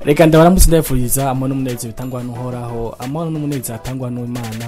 Reka ndabaramutse ndabifuriza amahoro n'umunezero bitangwa n'uhoraho, amahoro n'umunezero atangwa n'Imana.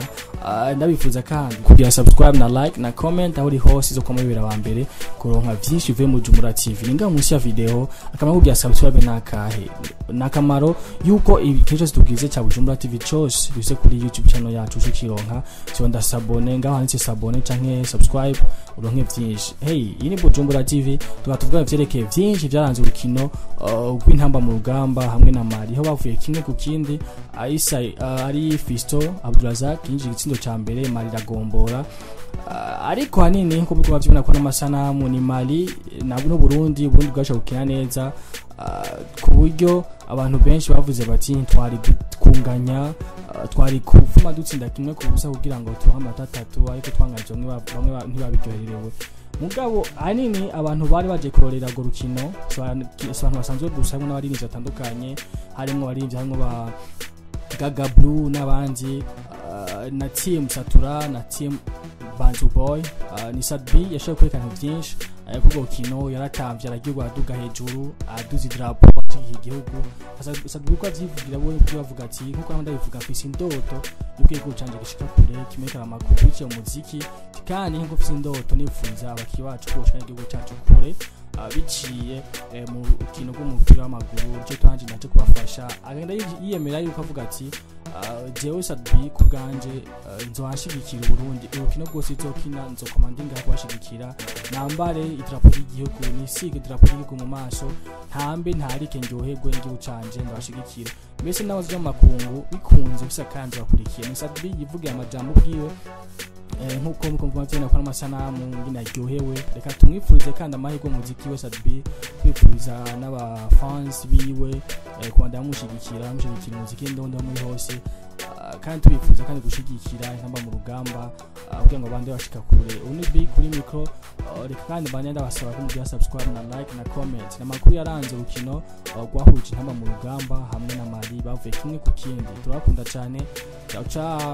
Ndabifuza kandi kugira subscribe na like na comment aho uri hose zo komebera wa mbere kuronka byinshi bivuye mu Jumura TV. Ninga munsi ya video akamaro kugira subscribe nakahe nakamaro yuko ikintu tubwize cya Jumura TV cyose bise kuri YouTube channel yacu ukironka cyo ndasabone ngaho handitse sabone canke subscribe uronke byinshi. Hey, iyi ni Jumura TV tukatuvuga vyerekeye byinshi byaranze urukino rw'intamba mu rugamba hamwe na Mali ho bavuye kimwe ku kindi. Aisa ari Fisto Abdulrazak kinji gitsindo ca mbere Mali ragombora, ariko hanini nko biko bavyibona ko n'amasanamu ni Mali no Burundi bwasha gukina neza, ku buryo abantu benshi bavuze bati twari kunganya twari kuvuma dutsinda kimwe ku busa kugira ngo turonke amata 3, ariko twangaje bamwe ntibabiryoherewe. Mugabo hanini abantu bari baje kurorera go rukino, abantu basanzwe gusa hamwe n'abarinzi batandukanye, harimo abarinzi harimo ba Gaga Blue n'abandi na team Satura na team Bantu Boy. Ni Sadbi yashoboye kwerekana byinshi kuko kino yaratamvye aragirwa aduga hejuru aduzi drapo y'igihugu. Sadbi ko avyivugira bo bavuga ati nkuko abandi bivuga afise indoto yuko yego canje gishika kure kimekara amakuru cyo muziki, kandi nkuko afise indoto nifuza abaki bacu ko cyane igihugu cyacu kure biciye mu kino rw'umupira w'amaguru. Cyo twanje ndaje kubafasha agenda yiyemera yuko avuga ati jewe Sadbi ku bwanje nzohashigikira Burundi, urukino rwose izokina nzokomandinga kubashigikira, nambare idrapo y'igihugu nisige idrapo y'igihugu mu maso, ntambe ntarike ndyoherwe ngiye ucanje ndabashigikira. Mbese n'abazo makungu bikunze bisa kandi bakurikiye. Ni Sadbi yivugiye amajambo bwiwe nkuko mukumva cyane ko amasanamu nginaryohewe. Reka tumwifurize kandi amahirwe mu muziki we Sadbi, kwifuriza n'aba fans biwe kwanda mushigikira muziki ndondo muri hose, kandi tubifuza kandi gushigikira intamba mu rugamba kugira ngo bande bashika kure. Uni big kuri micro. Reka kandi banyanda basaba ko mugira subscribe na like na comment na makuru yaranze urukino rwahuje intamba mu rugamba hamwe na Mali bavuye kimwe ku kindi. Turakunda cyane. Ciao ciao.